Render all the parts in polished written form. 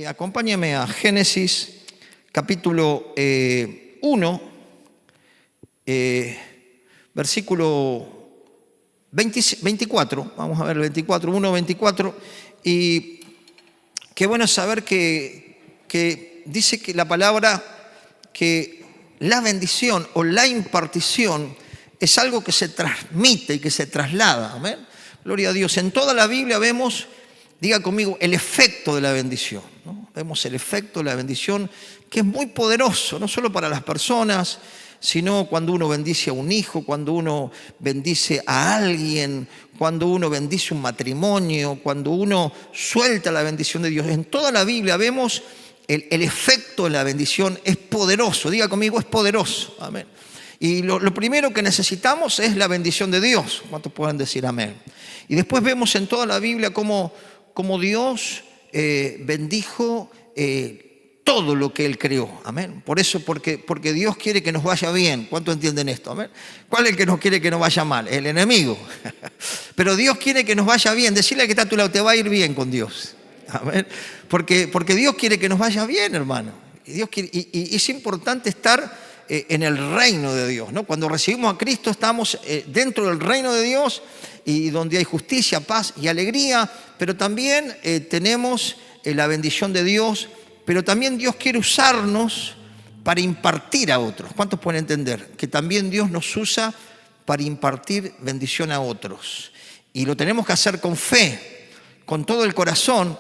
Acompáñame a Génesis capítulo 1, versículo 24. Vamos a ver el 24, 1, 24. Y qué bueno saber que dice que la palabra que la bendición o la impartición es algo que se transmite y que se traslada. Amén. Gloria a Dios. En toda la Biblia vemos, diga conmigo, el efecto de la bendición, ¿no? Vemos el efecto de la bendición, que es muy poderoso, no solo para las personas, sino cuando uno bendice a un hijo, cuando uno bendice a alguien, cuando uno bendice un matrimonio, cuando uno suelta la bendición de Dios. En toda la Biblia vemos el efecto de la bendición, es poderoso. Diga conmigo, es poderoso. Amén. Y lo primero que necesitamos es la bendición de Dios. ¿Cuántos pueden decir amén? Y después vemos en toda la Biblia cómo Dios bendijo todo lo que Él creó. Amén. Por eso, porque Dios quiere que nos vaya bien. ¿Cuántos entienden esto? Amén. ¿Cuál es el que nos quiere que nos vaya mal? El enemigo. Pero Dios quiere que nos vaya bien. Decirle que está a tu lado, te va a ir bien con Dios. Amén. Porque Dios quiere que nos vaya bien, hermano. Y es importante estar en el reino de Dios, ¿no? Cuando recibimos a Cristo estamos dentro del reino de Dios, y donde hay justicia, paz y alegría, pero también tenemos la bendición de Dios, pero también Dios quiere usarnos para impartir a otros. ¿Cuántos pueden entender? Que también Dios nos usa para impartir bendición a otros. Y lo tenemos que hacer con fe, con todo el corazón,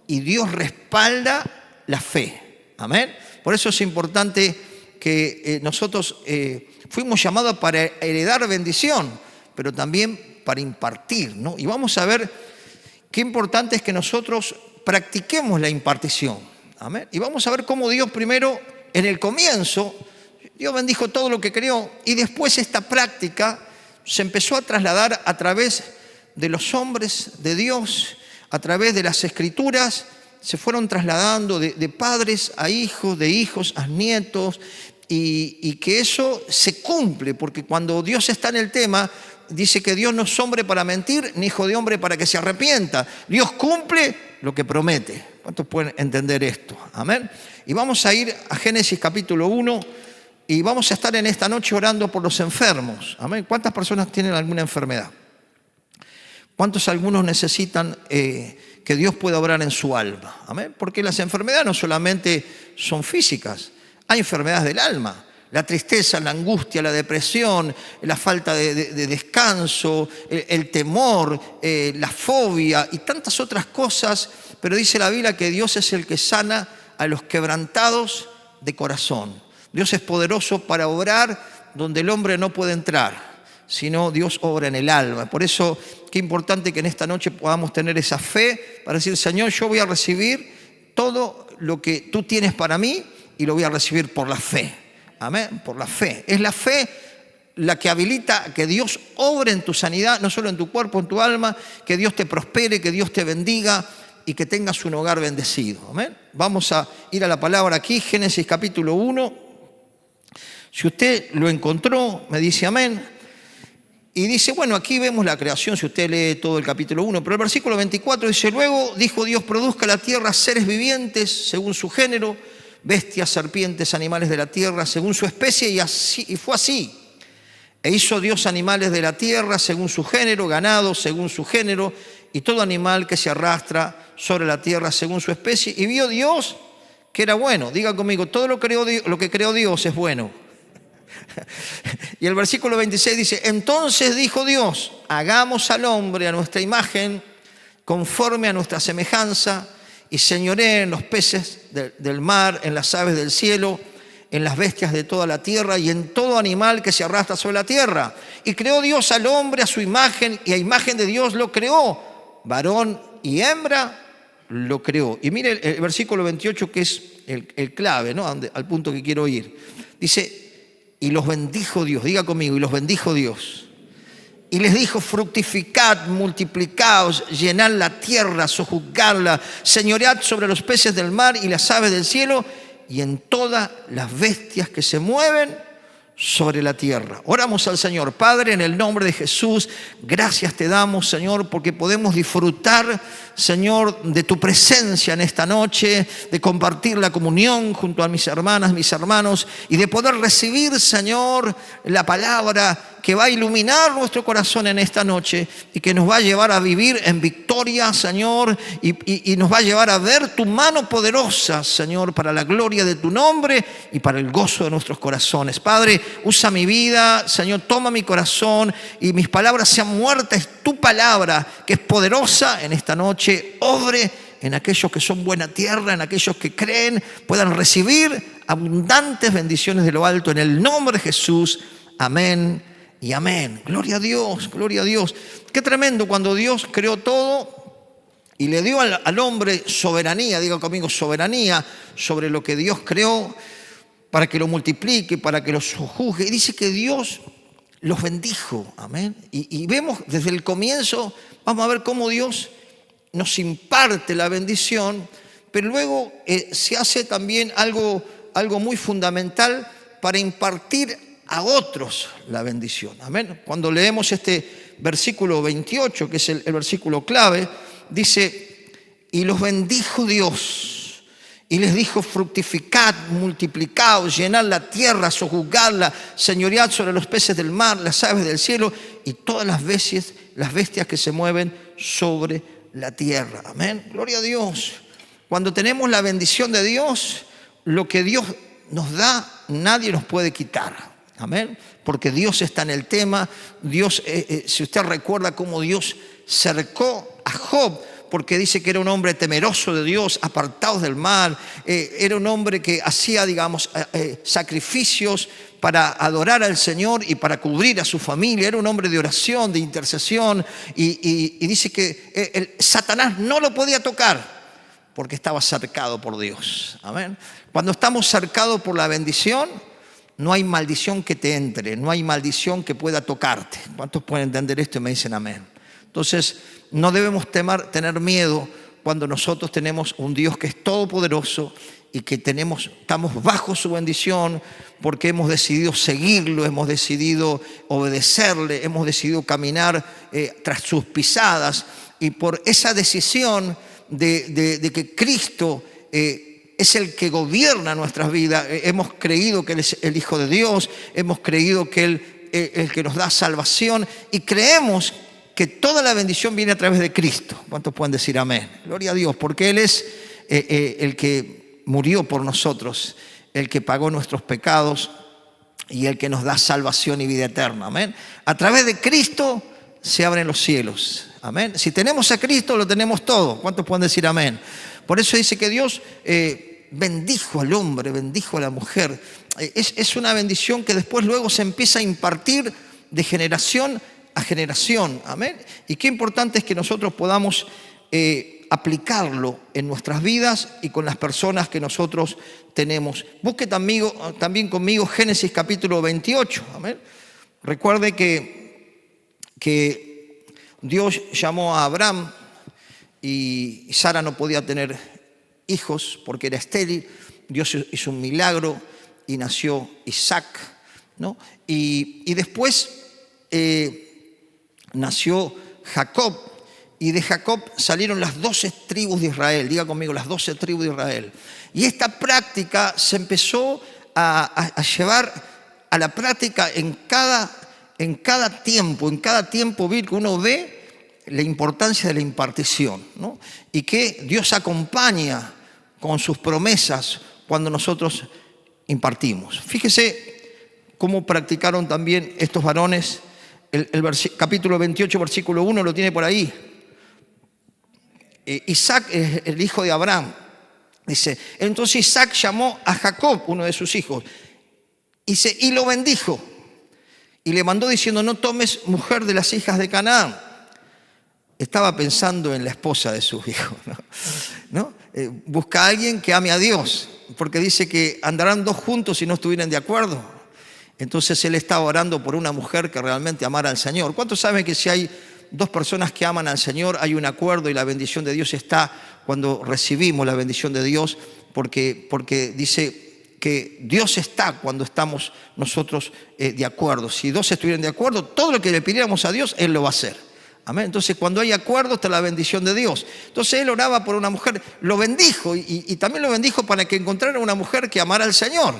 y Dios respalda la fe. Amén. Por eso es importante que nosotros fuimos llamados para heredar bendición, pero también para impartir, ¿no? Y vamos a ver qué importante es que nosotros practiquemos la impartición. Amén. Y vamos a ver cómo Dios primero, en el comienzo, Dios bendijo todo lo que creó, y después esta práctica se empezó a trasladar a través de los hombres de Dios, a través de las Escrituras. Se fueron trasladando de padres a hijos, de hijos a nietos, y que eso se cumple, porque cuando Dios está en el tema, dice que Dios no es hombre para mentir, ni hijo de hombre para que se arrepienta. Dios cumple lo que promete. ¿Cuántos pueden entender esto? Amén. Y vamos a ir a Génesis capítulo 1, y vamos a estar en esta noche orando por los enfermos. Amén. ¿Cuántas personas tienen alguna enfermedad? ¿Cuántos algunos necesitan que Dios pueda obrar en su alma? Amén. Porque las enfermedades no solamente son físicas, hay enfermedades del alma. La tristeza, la angustia, la depresión, la falta de descanso, el temor, la fobia y tantas otras cosas. Pero dice la Biblia que Dios es el que sana a los quebrantados de corazón. Dios es poderoso para obrar donde el hombre no puede entrar, sino Dios obra en el alma. Por eso, qué importante que en esta noche podamos tener esa fe para decir: Señor, yo voy a recibir todo lo que tú tienes para mí, y lo voy a recibir por la fe. Amén, por la fe. Es la fe la que habilita a que Dios obre en tu sanidad, no solo en tu cuerpo, en tu alma, que Dios te prospere, que Dios te bendiga y que tengas un hogar bendecido. Amén. Vamos a ir a la palabra aquí, Génesis capítulo 1. Si usted lo encontró, me dice amén. Y dice, bueno, aquí vemos la creación, si usted lee todo el capítulo 1, pero el versículo 24 dice: luego dijo Dios, produzca la tierra seres vivientes según su género, bestias, serpientes, animales de la tierra según su especie, y fue así. E hizo Dios animales de la tierra según su género, ganado según su género, y todo animal que se arrastra sobre la tierra según su especie. Y vio Dios que era bueno. Diga conmigo, todo lo que creó Dios es bueno. Y el versículo 26 dice: entonces dijo Dios, hagamos al hombre a nuestra imagen, conforme a nuestra semejanza, y señoree en los peces del mar, en las aves del cielo, en las bestias de toda la tierra, y en todo animal que se arrastra sobre la tierra. Y creó Dios al hombre a su imagen, y a imagen de Dios lo creó, varón y hembra lo creó. Y mire el versículo 28, que es el clave, ¿no? Al punto que quiero ir. Dice: y los bendijo Dios. Diga conmigo, y los bendijo Dios. Y les dijo: fructificad, multiplicaos, llenad la tierra, sojuzgadla, señoread sobre los peces del mar y las aves del cielo, y en todas las bestias que se mueven sobre la tierra. Oramos al Señor. Padre, en el nombre de Jesús, gracias te damos, Señor, porque podemos disfrutar, Señor, de tu presencia en esta noche, de compartir la comunión junto a mis hermanas, mis hermanos, y de poder recibir, Señor, la palabra que va a iluminar nuestro corazón en esta noche y que nos va a llevar a vivir en victoria, Señor, y nos va a llevar a ver tu mano poderosa, Señor, para la gloria de tu nombre y para el gozo de nuestros corazones. Padre, usa mi vida, Señor, toma mi corazón y mis palabras sean muertas. Tu palabra, que es poderosa en esta noche, obre en aquellos que son buena tierra, en aquellos que creen, puedan recibir abundantes bendiciones de lo alto. En el nombre de Jesús, amén y amén. Gloria a Dios, gloria a Dios. Qué tremendo cuando Dios creó todo y le dio al hombre soberanía, diga conmigo, soberanía sobre lo que Dios creó, para que lo multiplique, para que lo sojuzgue. Y dice que Dios los bendijo, amén. Y vemos desde el comienzo, vamos a ver cómo Dios nos imparte la bendición, pero luego se hace también algo muy fundamental para impartir a otros la bendición, amén. Cuando leemos este versículo 28, que es el versículo clave, dice, y los bendijo Dios, y les dijo, fructificad, multiplicaos, llenad la tierra, sojuzgadla, señoread sobre los peces del mar, las aves del cielo, y todas las bestias que se mueven sobre la tierra, amén. Gloria a Dios. Cuando tenemos la bendición de Dios, lo que Dios nos da, nadie nos puede quitar. Amén, porque Dios está en el tema. Dios, si usted recuerda cómo Dios cercó a Job, porque dice que era un hombre temeroso de Dios, apartado del mal, era un hombre que hacía, digamos, sacrificios para adorar al Señor y para cubrir a su familia, era un hombre de oración, de intercesión, y dice que Satanás no lo podía tocar porque estaba cercado por Dios. Amén. Cuando estamos cercados por la bendición, no hay maldición que te entre, no hay maldición que pueda tocarte. ¿Cuántos pueden entender esto y me dicen amén? Entonces, no debemos tener miedo cuando nosotros tenemos un Dios que es todopoderoso y que estamos bajo su bendición porque hemos decidido seguirlo, hemos decidido obedecerle, hemos decidido caminar tras sus pisadas. Y por esa decisión de que Cristo es el que gobierna nuestras vidas. Hemos creído que Él es el Hijo de Dios, hemos creído que Él es el que nos da salvación y creemos que toda la bendición viene a través de Cristo. ¿Cuántos pueden decir amén? Gloria a Dios, porque Él es el que murió por nosotros, el que pagó nuestros pecados y el que nos da salvación y vida eterna. Amén. A través de Cristo se abren los cielos. Amén. Si tenemos a Cristo, lo tenemos todo. ¿Cuántos pueden decir amén? Por eso dice que Dios bendijo al hombre, bendijo a la mujer. Es una bendición que después luego se empieza a impartir de generación a generación. Amén. Y qué importante es que nosotros podamos aplicarlo en nuestras vidas y con las personas que nosotros tenemos. Busque también conmigo Génesis capítulo 28. Amén. Recuerde que Dios llamó a Abraham y Sara no podía tener hijos porque era estéril. Dios hizo un milagro y nació Isaac, ¿no? Y después nació Jacob, y de Jacob salieron las 12 tribus de Israel. Diga conmigo, las 12 tribus de Israel. Y esta práctica se empezó a llevar a la práctica en cada tiempo bíblico. Uno ve la importancia de la impartición, ¿no? Y que Dios acompaña con sus promesas cuando nosotros impartimos. Fíjese cómo practicaron también estos varones. Capítulo 28, versículo 1 lo tiene por ahí. Isaac es el hijo de Abraham. Dice, entonces Isaac llamó a Jacob, uno de sus hijos, y lo bendijo. Y le mandó diciendo, no tomes mujer de las hijas de Canaán. Estaba pensando en la esposa de sus hijos, ¿no? Busca a alguien que ame a Dios, porque dice que andarán dos juntos si no estuvieran de acuerdo. Entonces él estaba orando por una mujer que realmente amara al Señor. ¿Cuántos saben que si hay dos personas que aman al Señor, hay un acuerdo y la bendición de Dios está cuando recibimos la bendición de Dios? Porque dice que Dios está cuando estamos nosotros de acuerdo. Si dos estuvieran de acuerdo, todo lo que le pidiéramos a Dios, Él lo va a hacer. Amén. Entonces, cuando hay acuerdo, está la bendición de Dios. Entonces, él oraba por una mujer, lo bendijo y también lo bendijo para que encontrara una mujer que amara al Señor.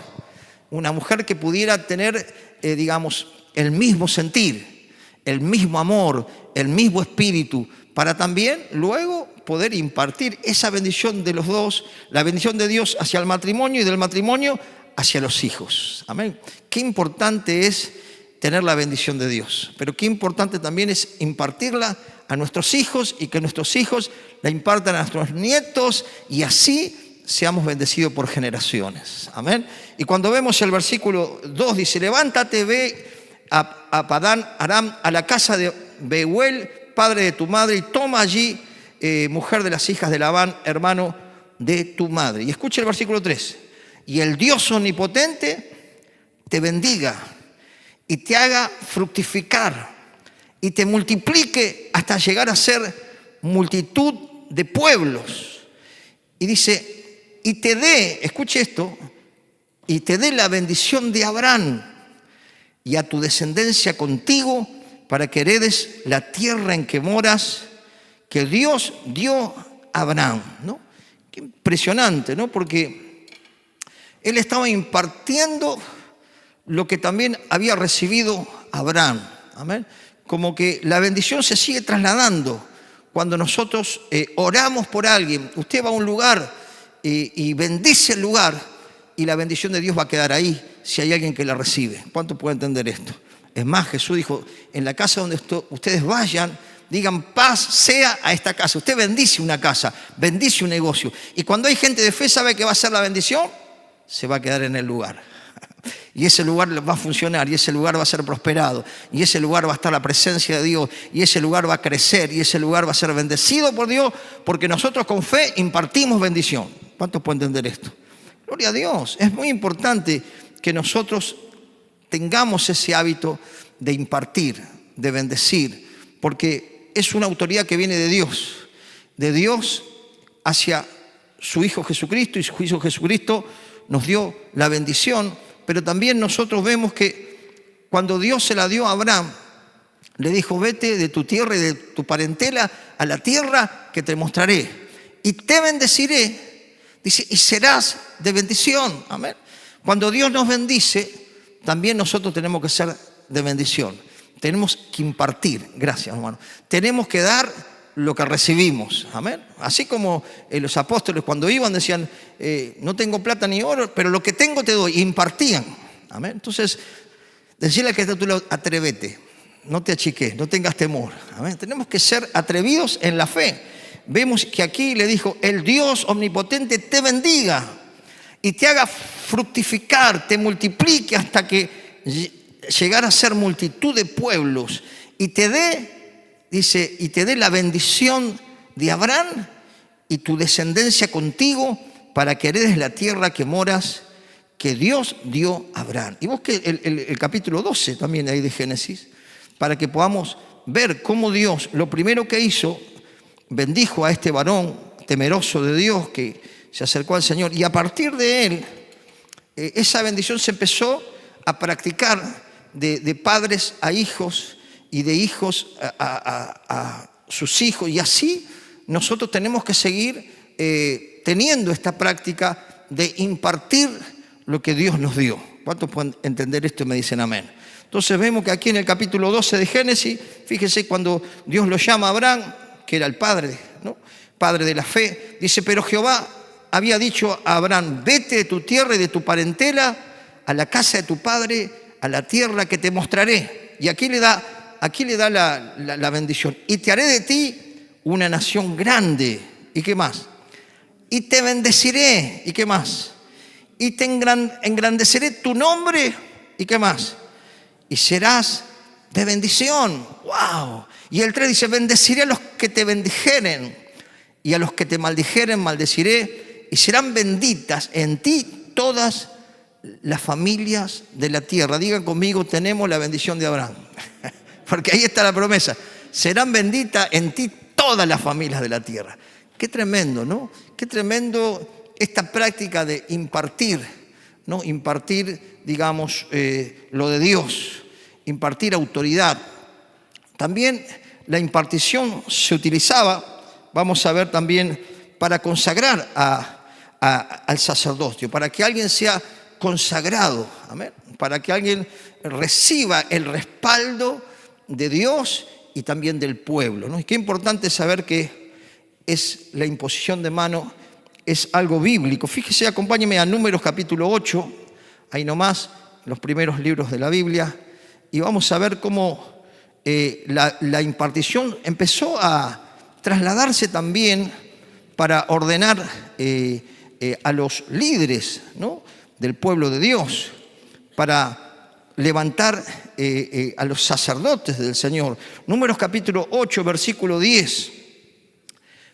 Una mujer que pudiera tener, digamos, el mismo sentir, el mismo amor, el mismo espíritu, para también luego poder impartir esa bendición de los dos, la bendición de Dios hacia el matrimonio y del matrimonio hacia los hijos. Amén. Qué importante es tener la bendición de Dios, pero qué importante también es impartirla a nuestros hijos y que nuestros hijos la impartan a nuestros nietos y así seamos bendecidos por generaciones. Amén. Y cuando vemos el versículo 2 dice, levántate, ve a Padán Aram, a la casa de Behuel, padre de tu madre, y toma allí mujer de las hijas de Labán, hermano de tu madre. Y escucha el versículo 3. Y el Dios omnipotente te bendiga y te haga fructificar y te multiplique hasta llegar a ser multitud de pueblos. Y dice, y te dé, escuche esto, y te dé la bendición de Abraham y a tu descendencia contigo para que heredes la tierra en que moras, que Dios dio a Abraham, ¿no? Qué impresionante, ¿no? Porque él estaba impartiendo lo que también había recibido Abraham. Amén. Como que la bendición se sigue trasladando cuando nosotros oramos por alguien. Usted va a un lugar y bendice el lugar y la bendición de Dios va a quedar ahí si hay alguien que la recibe. ¿Cuánto puede entender esto? Es más, Jesús dijo, en la casa donde ustedes vayan, digan paz sea a esta casa. Usted bendice una casa, bendice un negocio. Y cuando hay gente de fe, ¿sabe qué va a ser la bendición? Se va a quedar en el lugar. Y ese lugar va a funcionar, y ese lugar va a ser prosperado, y ese lugar va a estar la presencia de Dios, y ese lugar va a crecer, y ese lugar va a ser bendecido por Dios, porque nosotros con fe impartimos bendición. ¿Cuántos pueden entender esto? Gloria a Dios. Es muy importante que nosotros tengamos ese hábito de impartir, de bendecir, porque es una autoridad que viene de Dios hacia su Hijo Jesucristo, y su Hijo Jesucristo nos dio la bendición. Pero también nosotros vemos que cuando Dios se la dio a Abraham, le dijo, vete de tu tierra y de tu parentela a la tierra que te mostraré. Y te bendeciré, dice, y serás de bendición. Amén. Cuando Dios nos bendice, también nosotros tenemos que ser de bendición. Tenemos que impartir, gracias hermano. Tenemos que dar lo que recibimos. Amén. Así como los apóstoles cuando iban decían, no tengo plata ni oro, pero lo que tengo te doy. Y impartían. Amén. Entonces, decirle que tú atrévete, no te achiques, no tengas temor. Amén. Tenemos que ser atrevidos en la fe. Vemos que aquí le dijo, el Dios omnipotente te bendiga y te haga fructificar, te multiplique hasta que llegar a ser multitud de pueblos y te dé, dice, y te dé la bendición de Abraham y tu descendencia contigo para que heredes la tierra que moras, que Dios dio a Abraham. Y busque el capítulo 12 también ahí de Génesis, para que podamos ver cómo Dios, lo primero que hizo, bendijo a este varón temeroso de Dios que se acercó al Señor. Y a partir de él, esa bendición se empezó a practicar de padres a hijos, y de hijos a sus hijos. Y así nosotros tenemos que seguir teniendo esta práctica de impartir lo que Dios nos dio. ¿Cuántos pueden entender esto y me dicen amén? Entonces vemos que aquí en el capítulo 12 de Génesis, fíjese cuando Dios lo llama a Abraham, que era el padre, ¿no? Padre de la fe, dice, pero Jehová había dicho a Abraham, vete de tu tierra y de tu parentela a la casa de tu padre, a la tierra que te mostraré. Y aquí le da la bendición. Y te haré de ti una nación grande. ¿Y qué más? Y te bendeciré. ¿Y qué más? Y te engrandeceré tu nombre. ¿Y qué más? Y serás de bendición. ¡Wow! Y el 3 dice, bendeciré a los que te bendijeren. Y a los que te maldijeren, maldeciré. Y serán benditas en ti todas las familias de la tierra. Digan conmigo, tenemos la bendición de Abraham. Porque ahí está la promesa. Serán benditas en ti todas las familias de la tierra. Qué tremendo, ¿no? Qué tremendo esta práctica de impartir, ¿no? Impartir, digamos, lo de Dios, impartir autoridad. También la impartición se utilizaba, vamos a ver también, para consagrar al sacerdocio, para que alguien sea consagrado, amén, para que alguien reciba el respaldo de Dios y también del pueblo, ¿no? Y qué importante saber que es la imposición de mano, es algo bíblico. Fíjese, acompáñeme a Números capítulo 8, ahí nomás, los primeros libros de la Biblia, y vamos a ver cómo la impartición empezó a trasladarse también para ordenar a los líderes, ¿no?, del pueblo de Dios, para levantar a los sacerdotes del Señor. Números capítulo 8, versículo 10.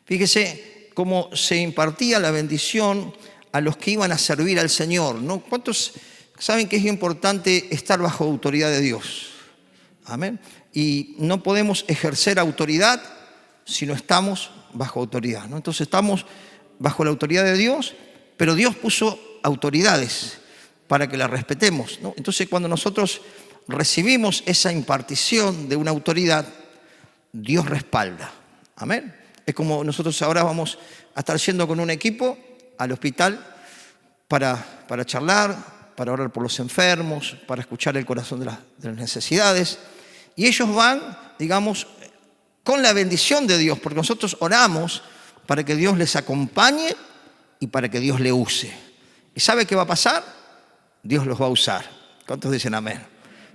Fíjese cómo se impartía la bendición a los que iban a servir al Señor, ¿no? ¿Cuántos saben que es importante estar bajo autoridad de Dios? Amén. Y no podemos ejercer autoridad si no estamos bajo autoridad, ¿no? Entonces estamos bajo la autoridad de Dios, pero Dios puso autoridades para que las respetemos, ¿no? Entonces cuando nosotros recibimos esa impartición de una autoridad, Dios respalda. Amén. Es como nosotros ahora vamos a estar yendo con un equipo al hospital para charlar, para orar por los enfermos, para escuchar el corazón de las necesidades. Y ellos van, digamos, con la bendición de Dios, porque nosotros oramos para que Dios les acompañe y para que Dios le use. ¿Y sabe qué va a pasar? Dios los va a usar. ¿Cuántos dicen amén?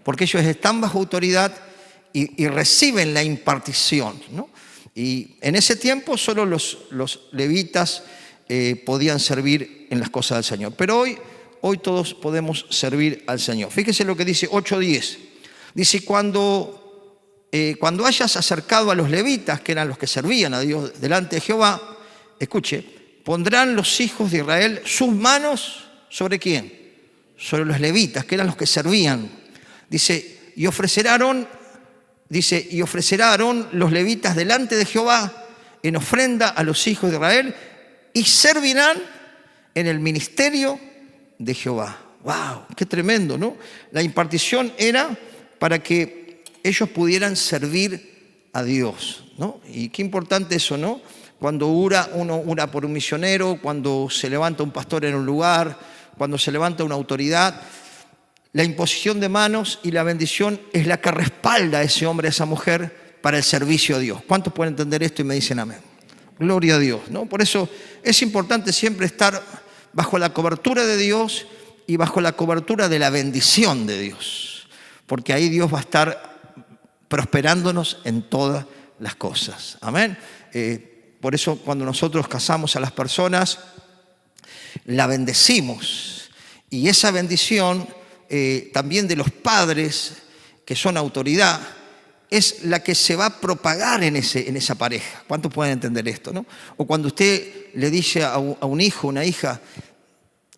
Porque ellos están bajo autoridad y reciben la impartición, ¿no? Y en ese tiempo solo los levitas podían servir en las cosas del Señor. Pero hoy todos podemos servir al Señor. Fíjese lo que dice 8:10. Dice, cuando hayas acercado a los levitas, que eran los que servían a Dios delante de Jehová, escuche, pondrán los hijos de Israel sus manos ¿sobre quién? Sobre los levitas, que eran los que servían. Dice, y ofrecerá Aarón los levitas delante de Jehová en ofrenda a los hijos de Israel y servirán en el ministerio de Jehová. ¡Wow! ¡Qué tremendo!, ¿no? La impartición era para que ellos pudieran servir a Dios, ¿no? Y qué importante eso, ¿no? Cuando uno ora por un misionero, cuando se levanta un pastor en un lugar, cuando se levanta una autoridad, la imposición de manos y la bendición es la que respalda a ese hombre, a esa mujer, para el servicio a Dios. ¿Cuántos pueden entender esto y me dicen amén? Gloria a Dios, ¿no? Por eso es importante siempre estar bajo la cobertura de Dios y bajo la cobertura de la bendición de Dios, porque ahí Dios va a estar prosperándonos en todas las cosas. Amén. Por eso cuando nosotros casamos a las personas, la bendecimos, y esa bendición también de los padres, que son autoridad, es la que se va a propagar en esa pareja. ¿Cuántos pueden entender esto, no? O cuando usted le dice a un hijo, una hija,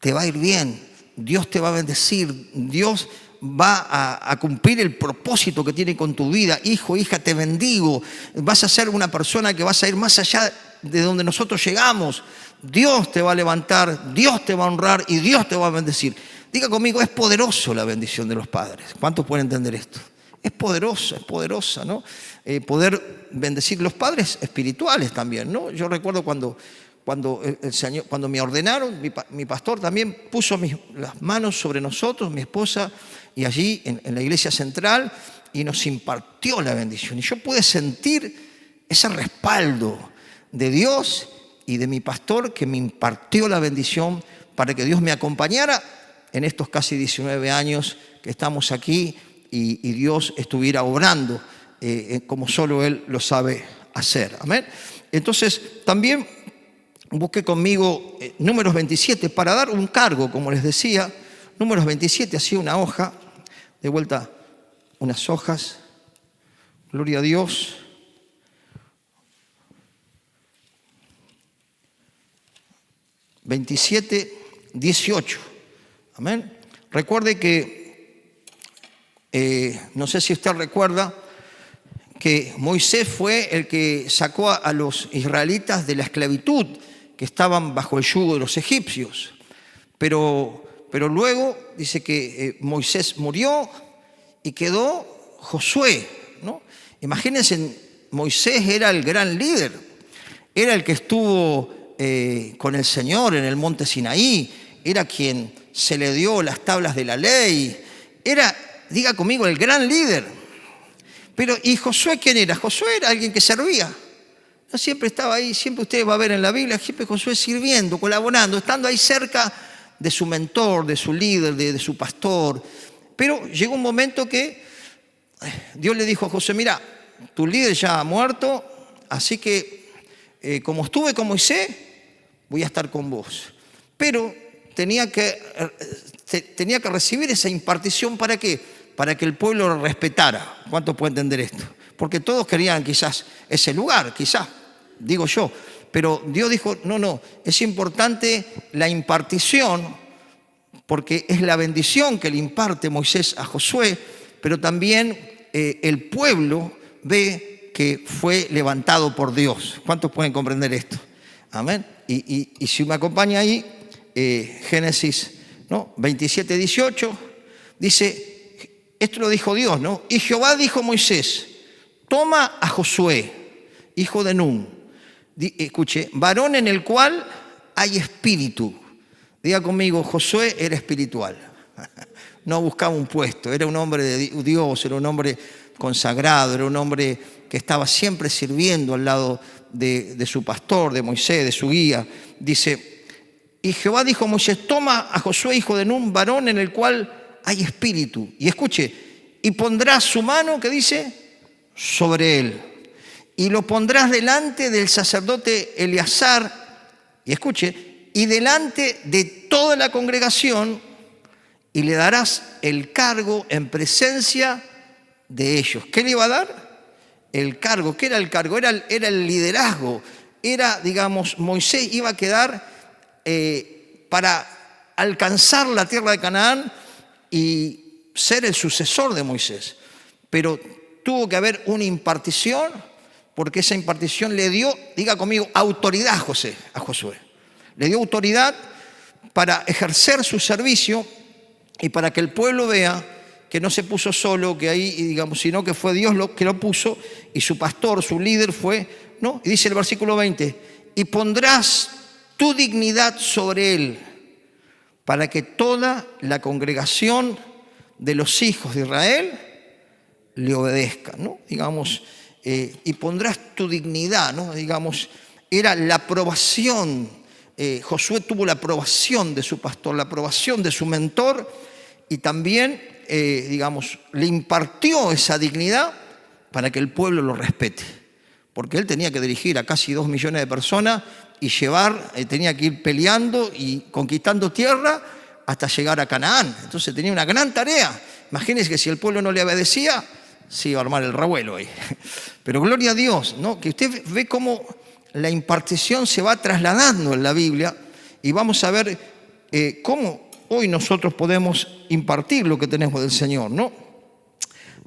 te va a ir bien, Dios te va a bendecir, Dios va a cumplir el propósito que tiene con tu vida. Hijo, hija, te bendigo, vas a ser una persona que vas a ir más allá de donde nosotros llegamos. Dios te va a levantar, Dios te va a honrar y Dios te va a bendecir. Diga conmigo, es poderoso la bendición de los padres. ¿Cuántos pueden entender esto? Es poderosa, ¿no? Poder bendecir los padres espirituales también, ¿no? Yo recuerdo cuando me ordenaron, mi pastor también puso las manos sobre nosotros, mi esposa, y allí en la iglesia central, y nos impartió la bendición. Y yo pude sentir ese respaldo de Dios y de mi pastor, que me impartió la bendición para que Dios me acompañara en estos casi 19 años que estamos aquí, y Dios estuviera obrando como solo Él lo sabe hacer. Amén. Entonces también busqué conmigo Números 27 para dar un cargo, como les decía. Números 27, así una hoja, de vuelta unas hojas. Gloria a Dios. (27:18). Amén. Recuerde que, no sé si usted recuerda, que Moisés fue el que sacó a los israelitas de la esclavitud, que estaban bajo el yugo de los egipcios. Pero pero luego dice que Moisés murió y quedó Josué, ¿no? Imagínense, Moisés era el gran líder, era el que estuvo con el Señor en el monte Sinaí, era quien se le dio las tablas de la ley, era, diga conmigo, el gran líder. Pero, ¿y Josué quién era? Josué era alguien que servía. No siempre estaba ahí, siempre ustedes va a ver en la Biblia, siempre Josué sirviendo, colaborando, estando ahí cerca de su mentor, de su líder, de su pastor. Pero llegó un momento que Dios le dijo a Josué, mira, tu líder ya ha muerto, así que como estuve con Moisés, voy a estar con vos. Pero tenía que recibir esa impartición, ¿para qué? Para que el pueblo lo respetara. ¿Cuánto puede entender esto? Porque todos querían quizás ese lugar, quizás, digo yo. Pero Dios dijo, no, es importante la impartición, porque es la bendición que le imparte Moisés a Josué, pero también el pueblo ve que fue levantado por Dios. ¿Cuántos pueden comprender esto? Amén. Y si me acompaña ahí, Génesis 27, 18, dice, esto lo dijo Dios, ¿no? Y Jehová dijo a Moisés, toma a Josué, hijo de Nun, escuche, varón en el cual hay espíritu. Diga conmigo, Josué era espiritual. No buscaba un puesto, era un hombre de Dios, era un hombre consagrado, era un hombre que estaba siempre sirviendo al lado de su pastor, de Moisés, de su guía. Dice, y Jehová dijo a Moisés, toma a Josué, hijo de Nun, varón en el cual hay espíritu. Y escuche, y pondrás su mano, ¿qué dice? Sobre él. Y lo pondrás delante del sacerdote Eleazar, y escuche, y delante de toda la congregación, y le darás el cargo en presencia de ellos. ¿Qué le iba a dar? El cargo. ¿Qué era el cargo? Era el liderazgo. Era, digamos, Moisés iba a quedar para alcanzar la tierra de Canaán y ser el sucesor de Moisés. Pero tuvo que haber una impartición, porque esa impartición le dio, diga conmigo, autoridad a Josué. Le dio autoridad para ejercer su servicio y para que el pueblo vea que no se puso solo, que ahí, digamos, sino que fue Dios que lo puso, y su pastor, su líder fue, ¿no? Y dice el versículo 20, y pondrás tu dignidad sobre él, para que toda la congregación de los hijos de Israel le obedezca, ¿no? Digamos, y pondrás tu dignidad, ¿no? Digamos, era la aprobación. Josué tuvo la aprobación de su pastor, la aprobación de su mentor, y también, digamos, le impartió esa dignidad para que el pueblo lo respete. Porque él tenía que dirigir a casi 2 millones de personas y tenía que ir peleando y conquistando tierra hasta llegar a Canaán. Entonces tenía una gran tarea. Imagínense que si el pueblo no le obedecía, se iba a armar el revuelo ahí. Pero gloria a Dios, ¿no? Que usted ve cómo la impartición se va trasladando en la Biblia, y vamos a ver cómo hoy nosotros podemos impartir lo que tenemos del Señor, ¿no?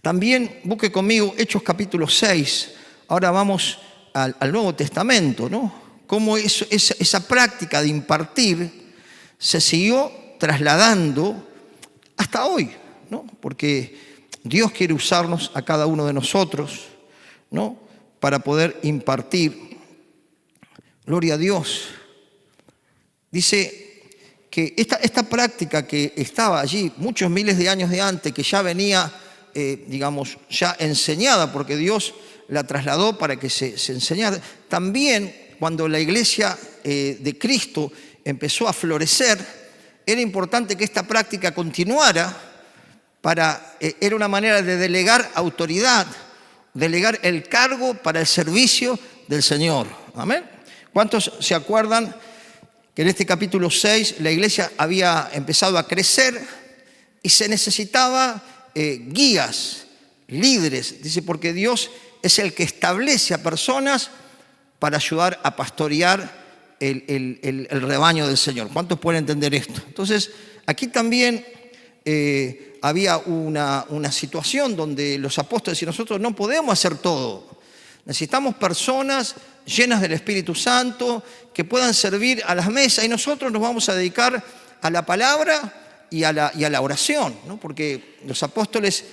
También busque conmigo Hechos capítulo 6. Ahora vamos al Nuevo Testamento, ¿no? Cómo esa práctica de impartir se siguió trasladando hasta hoy, ¿no? Porque Dios quiere usarnos a cada uno de nosotros, ¿no? Para poder impartir. Gloria a Dios. Dice que esta práctica que estaba allí muchos miles de años de antes, que ya venía, digamos, ya enseñada, porque Dios la trasladó para que se enseñara. También cuando la iglesia de Cristo empezó a florecer, era importante que esta práctica continuara. Era una manera de delegar autoridad, delegar el cargo para el servicio del Señor. Amén. ¿Cuántos se acuerdan que en este capítulo 6 la iglesia había empezado a crecer y se necesitaba guías, líderes? Dice, porque Dios es el que establece a personas para ayudar a pastorear el rebaño del Señor. ¿Cuántos pueden entender esto? Entonces, aquí también había una situación donde los apóstoles y nosotros no podemos hacer todo. Necesitamos personas llenas del Espíritu Santo que puedan servir a las mesas, y nosotros nos vamos a dedicar a la palabra, y a la oración, ¿no? Porque los apóstoles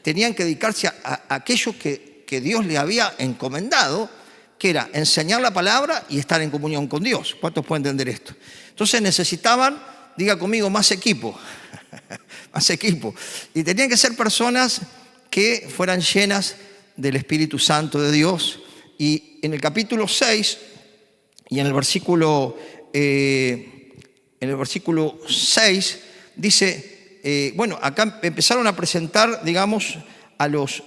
tenían que dedicarse a aquello que Dios les había encomendado, que era enseñar la palabra y estar en comunión con Dios. ¿Cuántos pueden entender esto? Entonces necesitaban, diga conmigo, más equipo, más equipo. Y tenían que ser personas que fueran llenas del Espíritu Santo de Dios. Y en el capítulo 6 y en el versículo 6 dice, bueno, acá empezaron a presentar, digamos, a los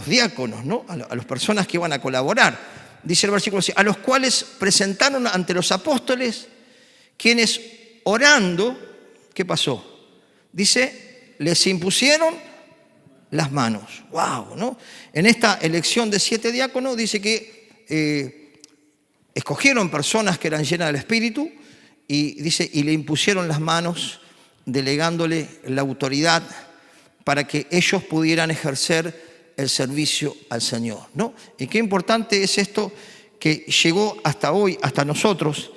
diáconos, ¿no? A las personas que iban a colaborar. Dice el versículo 6, a los cuales presentaron ante los apóstoles, quienes orando, ¿qué pasó? Dice, les impusieron las manos. ¡Wow! ¿No? En esta elección de 7 diáconos dice que escogieron personas que eran llenas del Espíritu y dice, y le impusieron las manos, delegándole la autoridad para que ellos pudieran ejercer el servicio al Señor, ¿no? Y qué importante es esto que llegó hasta hoy, hasta nosotros.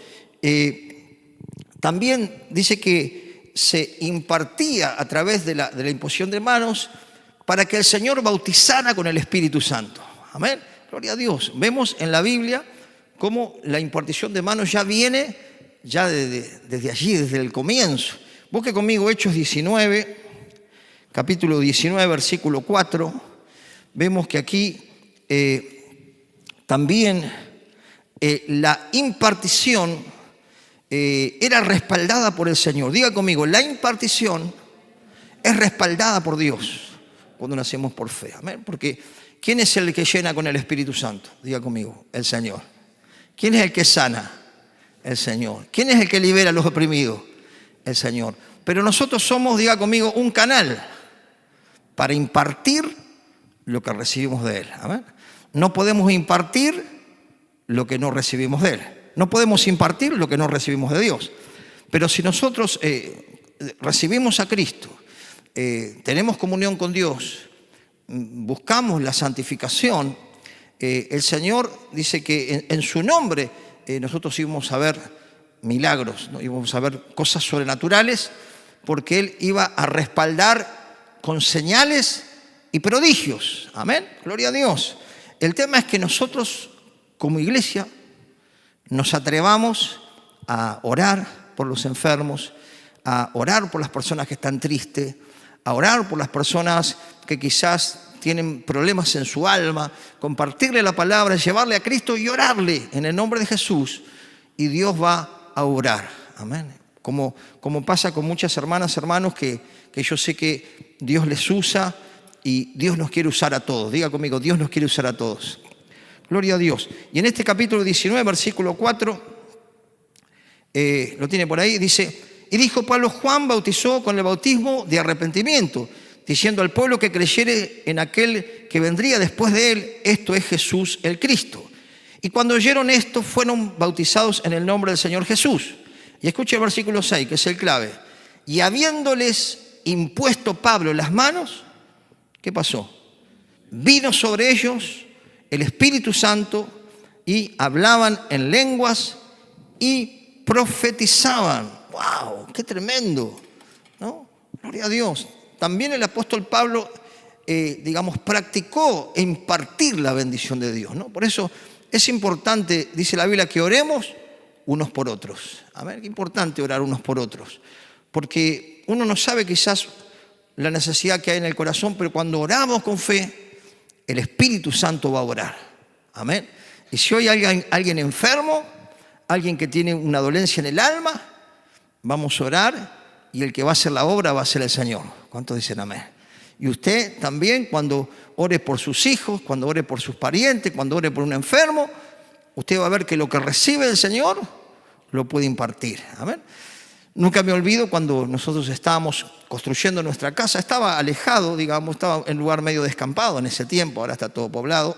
También dice que se impartía a través de la imposición de manos para que el Señor bautizara con el Espíritu Santo. Amén. Gloria a Dios. Vemos en la Biblia cómo la impartición de manos ya viene ya desde allí, desde el comienzo. Busque conmigo Hechos 19, capítulo 19, versículo 4. Vemos que aquí también la impartición era respaldada por el Señor. Diga conmigo, la impartición es respaldada por Dios cuando nacemos por fe. Amén. Porque ¿quién es el que llena con el Espíritu Santo? Diga conmigo, el Señor. ¿Quién es el que sana? El Señor. ¿Quién es el que libera a los oprimidos? El Señor. Pero nosotros somos, diga conmigo, un canal para impartir lo que recibimos de Él. Amén. No podemos impartir lo que no recibimos de Él. No podemos impartir lo que no recibimos de Dios. Pero si nosotros recibimos a Cristo, tenemos comunión con Dios, buscamos la santificación, el Señor dice que en su nombre nosotros íbamos a ver milagros, ¿no? Íbamos a ver cosas sobrenaturales, porque Él iba a respaldar con señales y prodigios. Amén, gloria a Dios. El tema es que nosotros como iglesia nos atrevamos a orar por los enfermos, a orar por las personas que están tristes, a orar por las personas que quizás tienen problemas en su alma, compartirle la palabra, llevarle a Cristo y orarle en el nombre de Jesús. Y Dios va a obrar. Amén. Como pasa con muchas hermanas, hermanos, que yo sé que Dios les usa y Dios nos quiere usar a todos. Diga conmigo, Dios nos quiere usar a todos. Gloria a Dios. Y en este capítulo 19, versículo 4, lo tiene por ahí, dice, y dijo Pablo, Juan bautizó con el bautismo de arrepentimiento, diciendo al pueblo que creyere en aquel que vendría después de él, esto es Jesús el Cristo. Y cuando oyeron esto, fueron bautizados en el nombre del Señor Jesús. Y escuche el versículo 6, que es el clave. Y habiéndoles impuesto Pablo las manos, ¿qué pasó? Vino sobre ellos el Espíritu Santo y hablaban en lenguas y profetizaban. ¡Wow! ¡Qué tremendo! ¿No? Gloria a Dios. También el apóstol Pablo, practicó impartir la bendición de Dios, ¿no? Por eso es importante, dice la Biblia, que oremos unos por otros. Amén. Qué importante orar unos por otros. Porque uno no sabe quizás la necesidad que hay en el corazón, pero cuando oramos con fe, el Espíritu Santo va a orar. Amén. Y si hoy hay alguien enfermo, alguien que tiene una dolencia en el alma, vamos a orar y el que va a hacer la obra va a ser el Señor. ¿Cuántos dicen amén? Y usted también, cuando ore por sus hijos, cuando ore por sus parientes, cuando ore por un enfermo, usted va a ver que lo que recibe del Señor lo puede impartir. Amén. Nunca me olvido cuando nosotros estábamos construyendo nuestra casa, estaba alejado, estaba en un lugar medio descampado en ese tiempo, ahora está todo poblado,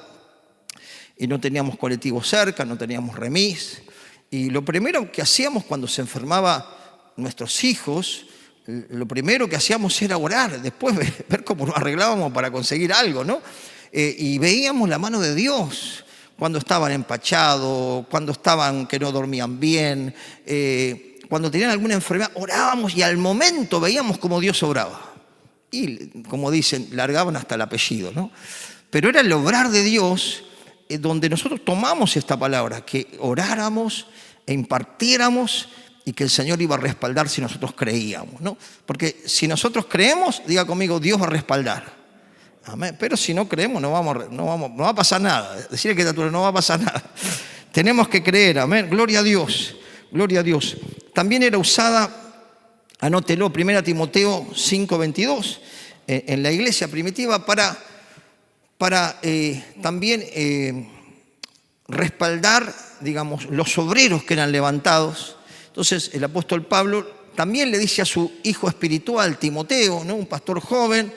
y no teníamos colectivo cerca, no teníamos remis, y lo primero que hacíamos cuando se enfermaban nuestros hijos, lo primero que hacíamos era orar, después ver cómo nos arreglábamos para conseguir algo, ¿no? Y veíamos la mano de Dios, cuando estaban empachados, cuando estaban que no dormían bien, cuando tenían alguna enfermedad, orábamos y al momento veíamos cómo Dios obraba. Y, como dicen, largaban hasta el apellido, ¿no? Pero era el obrar de Dios donde nosotros tomamos esta palabra, que oráramos e impartiéramos y que el Señor iba a respaldar si nosotros creíamos, ¿no? Porque si nosotros creemos, diga conmigo, Dios va a respaldar. Amén. Pero si no creemos, no va a pasar nada. Decirle que no va a pasar nada. Tenemos que creer, amén. Gloria a Dios, gloria a Dios. También era usada, anótelo, 1 Timoteo 5:22, en la iglesia primitiva para también respaldar, digamos, los obreros que eran levantados. Entonces el apóstol Pablo también le dice a su hijo espiritual, Timoteo, ¿no? Un pastor joven,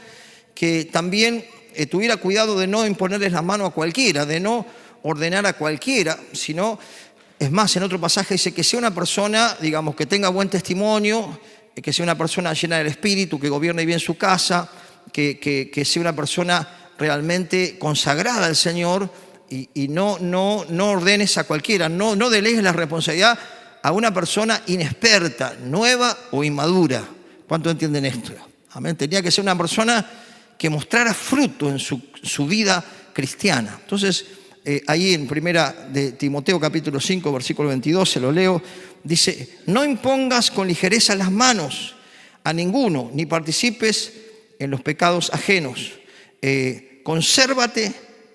que también tuviera cuidado de no imponerles la mano a cualquiera, de no ordenar a cualquiera, sino, es más, en otro pasaje dice que sea una persona, digamos, que tenga buen testimonio, que sea una persona llena del Espíritu, que gobierne bien su casa, que sea una persona realmente consagrada al Señor y no ordenes a cualquiera, no delegues la responsabilidad a una persona inexperta, nueva o inmadura. ¿Cuántos entienden esto? Amén. Tenía que ser una persona que mostrara fruto en su vida cristiana. Entonces, ahí en 1 de Timoteo capítulo 5, versículo 22, se lo leo, dice, no impongas con ligereza las manos a ninguno, ni participes en los pecados ajenos. Consérvate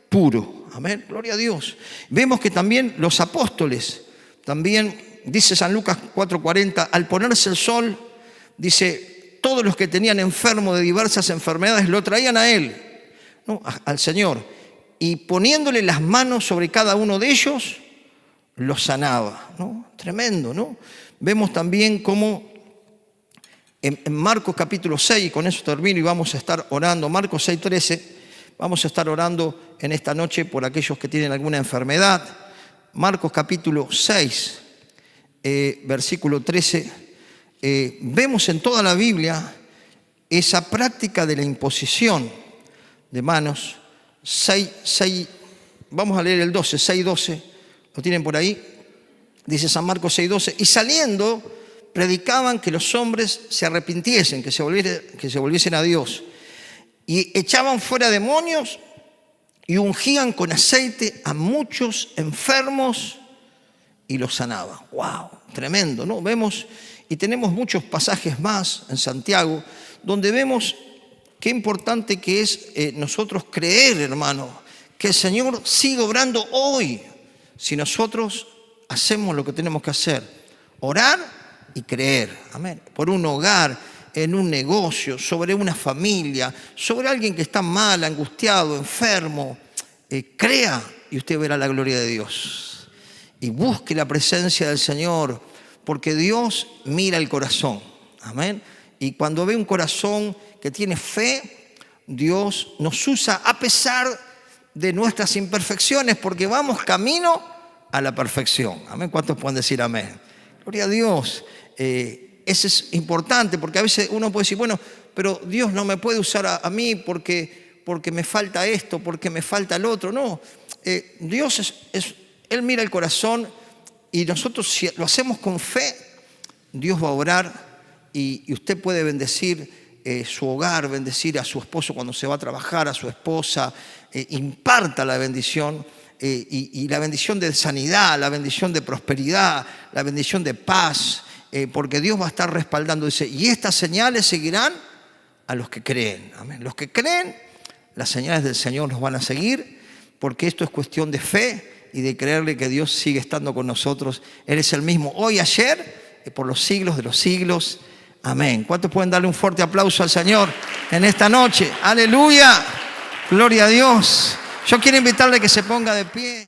puro. Amén, gloria a Dios. Vemos que también los apóstoles, también dice San Lucas 4:40, al ponerse el sol, dice, todos los que tenían enfermo de diversas enfermedades lo traían a él, ¿no? Al Señor, y poniéndole las manos sobre cada uno de ellos, los sanaba, ¿no? Tremendo, ¿no? Vemos también cómo en Marcos capítulo 6, y con eso termino y vamos a estar orando, Marcos 6:13, vamos a estar orando en esta noche por aquellos que tienen alguna enfermedad. Marcos capítulo 6, versículo 13, vemos en toda la Biblia esa práctica de la imposición de manos. 6, vamos a leer el 12, 6:12, ¿lo tienen por ahí? Dice San Marcos 6:12, y saliendo predicaban que los hombres se arrepintiesen, que se volviesen a Dios, y echaban fuera demonios y ungían con aceite a muchos enfermos y los sanaban. ¡Wow! Tremendo, ¿no? Vemos, y tenemos muchos pasajes más en Santiago, donde vemos qué importante que es nosotros creer, hermano, que el Señor sigue obrando hoy, si nosotros hacemos lo que tenemos que hacer, orar y creer, amén, por un hogar, en un negocio, sobre una familia, sobre alguien que está mal, angustiado, enfermo, crea y usted verá la gloria de Dios. Y busque la presencia del Señor, porque Dios mira el corazón, amén. Y cuando ve un corazón que tiene fe, Dios nos usa a pesar de nuestras imperfecciones, porque vamos camino a la perfección, amén. ¿Cuántos pueden decir amén? Gloria a Dios. Eso es importante, porque a veces uno puede decir, bueno, pero Dios no me puede usar a mí porque me falta esto, porque me falta el otro. No, Dios Él mira el corazón y nosotros, si lo hacemos con fe, Dios va a obrar y usted puede bendecir su hogar, bendecir a su esposo cuando se va a trabajar, a su esposa, imparta la bendición. Y la bendición de sanidad, la bendición de prosperidad, la bendición de paz, porque Dios va a estar respaldando. Dice, y estas señales seguirán a los que creen. Amén. Los que creen, las señales del Señor nos van a seguir, porque esto es cuestión de fe y de creerle que Dios sigue estando con nosotros. Él es el mismo hoy, ayer, por los siglos de los siglos. Amén. ¿Cuántos pueden darle un fuerte aplauso al Señor en esta noche? Aleluya. Gloria a Dios. Yo quiero invitarle a que se ponga de pie.